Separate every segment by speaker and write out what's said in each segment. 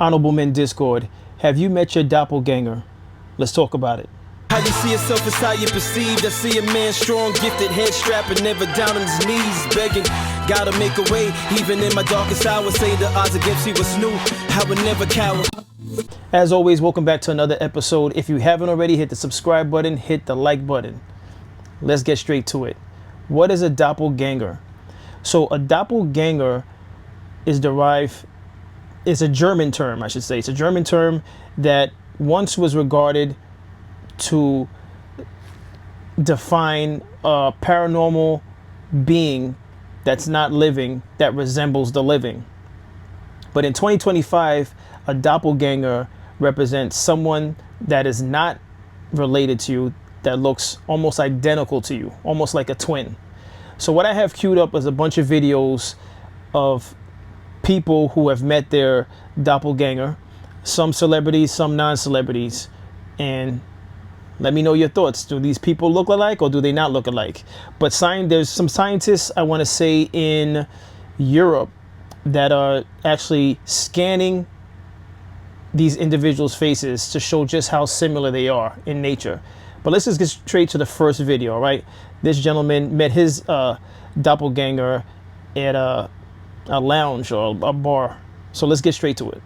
Speaker 1: Honorable Men Discord. Have you met your doppelganger? Let's talk about it.
Speaker 2: How you see yourself is how you perceived. I see a man strong, gifted, head strapping, never down on his knees, begging. Gotta make a way, even in my darkest hour. Say the odds against me was new. I would never cower.
Speaker 1: As always, welcome back to another episode. If you haven't already, hit the subscribe button, hit the like button. Let's get straight to it. What is a doppelganger? So a doppelganger is a German term, I should say. It's a German term that once was regarded to define a paranormal being that's not living, that resembles the living. But in 2025, a doppelganger represents someone that is not related to you, that looks almost identical to you, almost like a twin. So what I have queued up is a bunch of videos of people who have met their doppelganger, some celebrities, some non-celebrities, and let me know your thoughts. Do these people look alike or do they not look alike? But there's some scientists, I want to say, in Europe that are actually scanning these individuals' faces to show just how similar they are in nature. But let's just get straight to the first video, all right? This gentleman met his doppelganger at a lounge or a bar. So let's get straight to it.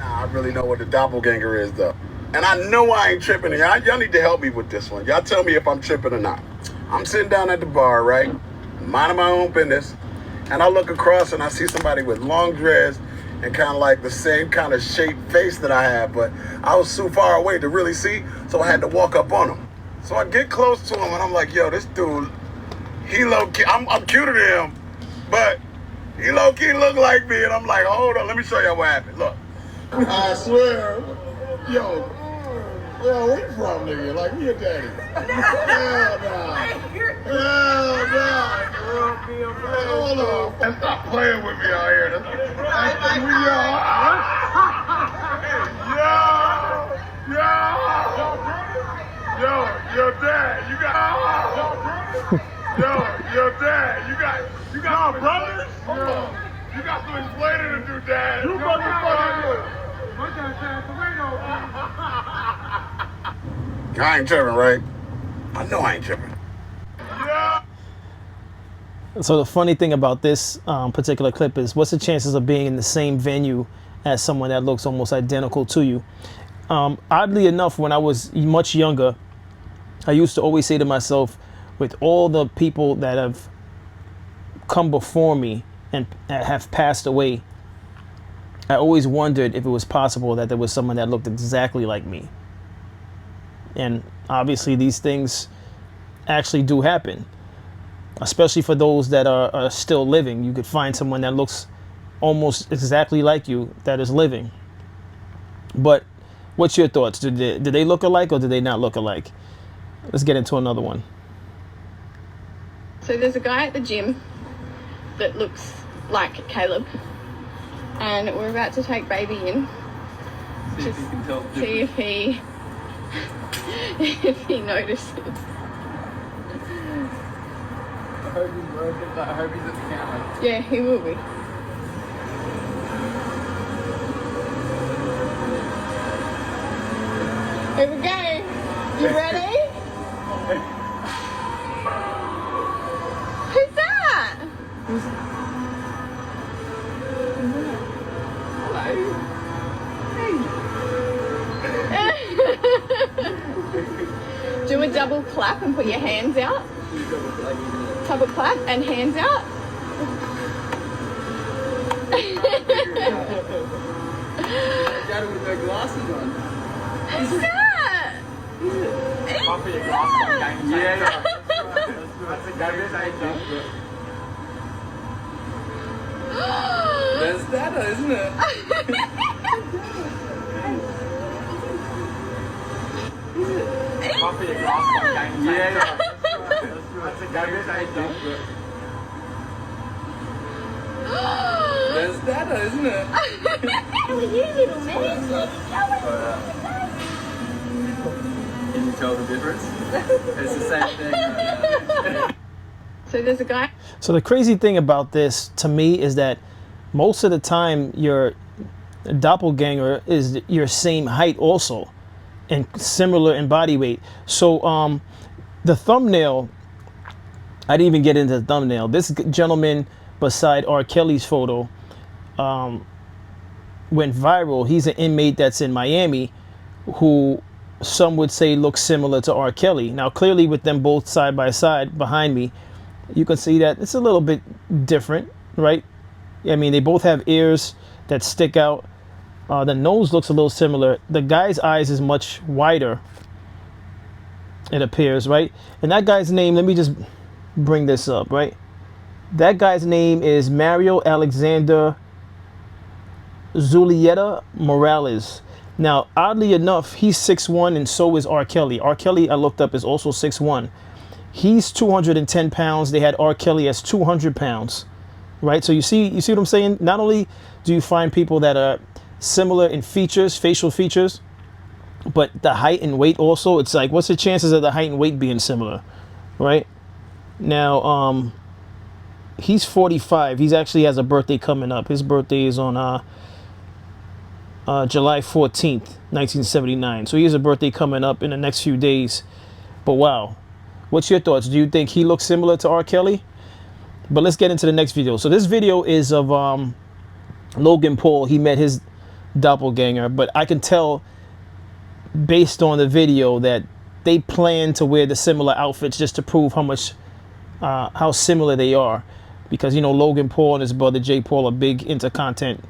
Speaker 3: I really know what the doppelganger is, though. And I know I ain't tripping. Y'all need to help me with this one. Y'all tell me if I'm tripping or not. I'm sitting down at the bar, right? Minding my own business. And I look across and I see somebody with long dreads and kind of like the same kind of shaped face that I have. But I was too far away to really see, so I had to walk up on him. So I get close to him and I'm like, yo, this dude, he low-key, I'm cuter than him, but he low-key look like me. And I'm like, hold on, let me show y'all what happened. Look. I swear, yo, where you from, nigga? Like, me your daddy. Hell no. Hell no. Hold on. And stop playing with me out here. Yo, dad, you got brothers? Yo, you got some explaining to do, dad. You motherfucker. I ain't tripping, right? I know I ain't tripping. Yeah.
Speaker 1: So the funny thing about this particular clip is, what's the chances of being in the same venue as someone that looks almost identical to you? Oddly enough, when I was much younger, I used to always say to myself, with all the people that have come before me and have passed away, I always wondered if it was possible that there was someone that looked exactly like me. And obviously these things actually do happen, especially for those that are still living. You could find someone that looks almost exactly like you that is living. But what's your thoughts? Do they look alike or do they not look alike? Let's get into another one.
Speaker 4: So there's a guy at the gym that looks like Caleb, and we're about to take baby in. Just see if he if he notices.
Speaker 5: I hope he's at the camera.
Speaker 4: Yeah, he will be. Here we go. You ready? Who's that? Do a double clap and put your hands out. Double clap and hands out.
Speaker 5: Dad with their glasses on.
Speaker 4: Who's that?
Speaker 5: I'll put your glasses on. Yeah. That's a game changer. There's Dada, isn't it? I'll put your glasses on. Game changer. Yeah. That's a game changer. There's Dada, isn't it? Can you tell the difference? It's the same thing.
Speaker 4: So there's a guy.
Speaker 1: So the crazy thing about this to me is that most of the time your doppelganger is your same height also and similar in body weight. So the thumbnail, I didn't even get into the thumbnail. This gentleman beside R. Kelly's photo went viral. He's an inmate that's in Miami who some would say looks similar to R. Kelly. Now clearly with them both side by side behind me, you can see that it's a little bit different, right? I mean, they both have ears that stick out. The nose looks a little similar. The guy's eyes is much wider, it appears, right? And that guy's name, let me just bring this up, right? That guy's name is Mario Alexander Zulieta Morales. Now, oddly enough, he's 6'1", and so is R. Kelly. R. Kelly, I looked up, is also 6'1". He's 210 pounds. They had R. Kelly as 200 pounds, right? So you see what I'm saying? Not only do you find people that are similar in features, facial features, but the height and weight also. It's like, what's the chances of the height and weight being similar, right? Now, he's 45. He's actually has a birthday coming up. His birthday is on July 14th, 1979. So he has a birthday coming up in the next few days. But wow, what's your thoughts? Do you think he looks similar to R. Kelly? But let's get into the next video. So this video is of Logan Paul. He met his doppelganger, but I can tell based on the video that they plan to wear the similar outfits just to prove how similar they are, because you know Logan Paul and his brother Jay Paul are big into content.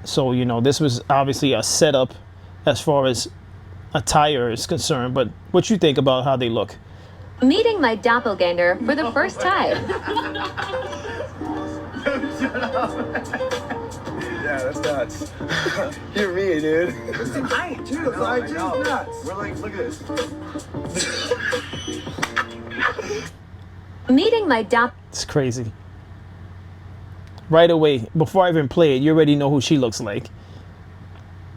Speaker 1: So you know this was obviously a setup as far as attire is concerned. But what you think about how they look?
Speaker 6: Meeting my doppelganger for the first time.
Speaker 5: Yeah, that's nuts. You're me, dude. It's an height, too. No, I know. Nuts. We're like, look at this.
Speaker 6: Meeting my
Speaker 1: It's crazy. Right away, before I even play it, you already know who she looks like.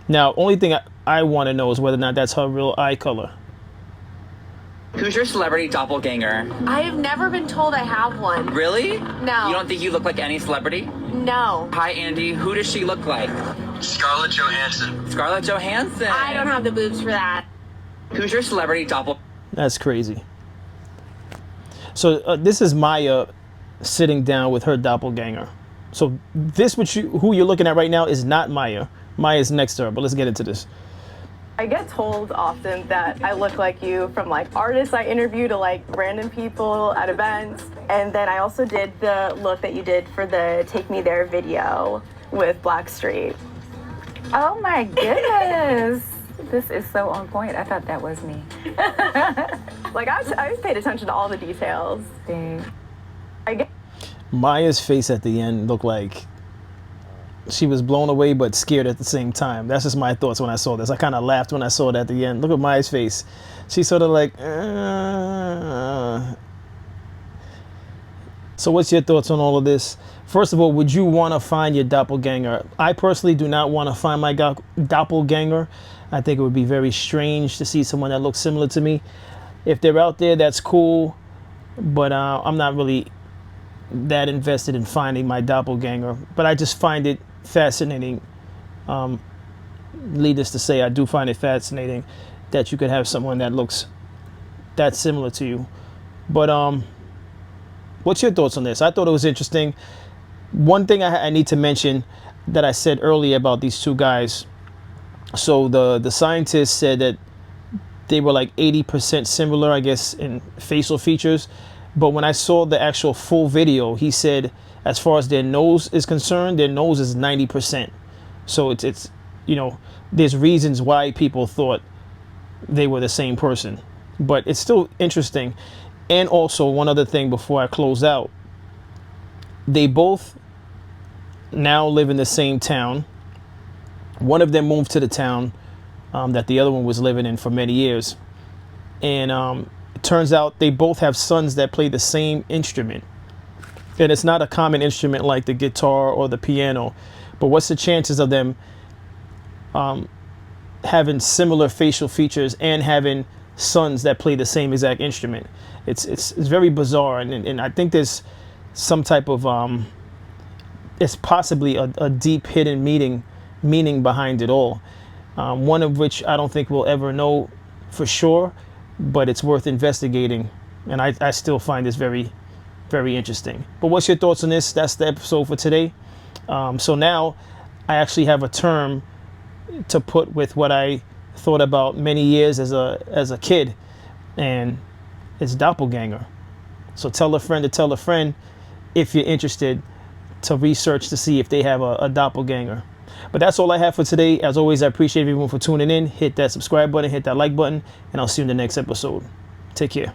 Speaker 1: Now, only thing I want to know is whether or not that's her real eye color.
Speaker 7: Who's your celebrity doppelganger?
Speaker 8: I have never been told I have one.
Speaker 7: Really?
Speaker 8: No.
Speaker 7: You don't think you look like any celebrity?
Speaker 8: No.
Speaker 7: Hi, Andy. Who does she look like?
Speaker 9: Scarlett Johansson.
Speaker 7: Scarlett Johansson.
Speaker 8: I don't have the boobs for that.
Speaker 7: Who's your celebrity doppelganger?
Speaker 1: That's crazy. So this is Maya sitting down with her doppelganger. So this, who you're looking at right now, is not Maya. Maya's next to her, but let's get into this.
Speaker 10: I get told often that I look like you from like artists I interview to like random people at events. And then I also did the look that you did for the Take Me There video with Blackstreet.
Speaker 11: Oh my goodness. This is so on point. I thought that was me.
Speaker 10: Like I paid attention to all the details.
Speaker 11: Dang.
Speaker 1: Maya's face at the end looked like she was blown away but scared at the same time. That's just my thoughts when I saw this. I kind of laughed when I saw it at the end. Look at Maya's face. She's sort of like, So what's your thoughts on all of this? First of all, would you want to find your doppelganger? I personally do not want to find my doppelganger. I think it would be very strange to see someone that looks similar to me. If they're out there, that's cool. But I'm not really that invested in finding my doppelganger. But I just find it fascinating. Needless to say, I do find it fascinating that you could have someone that looks that similar to you. But what's your thoughts on this? I thought it was interesting. One thing I need to mention that I said earlier about these two guys. So the scientists said that they were like 80% similar, I guess, in facial features. But when I saw the actual full video, he said as far as their nose is concerned, their nose is 90%. So it's you know, there's reasons why people thought they were the same person. But it's still interesting. And also, one other thing before I close out, they both now live in the same town. One of them moved to the town that the other one was living in for many years. And it turns out they both have sons that play the same instrument. And it's not a common instrument like the guitar or the piano. But what's the chances of them having similar facial features and having sons that play the same exact instrument? It's very bizarre, and I think there's some type of it's possibly a deep hidden meaning behind it all. One of which I don't think we'll ever know for sure, but it's worth investigating. And I still find this very, very interesting. But what's your thoughts on this? That's the episode for today. So now I actually have a term to put with what I thought about many years as a kid, and it's doppelganger. So tell a friend to tell a friend if you're interested to research to see if they have a doppelganger. But that's all I have for today. As always, I appreciate everyone for tuning in. Hit that subscribe button, hit that like button, and I'll see you in the next episode. Take care.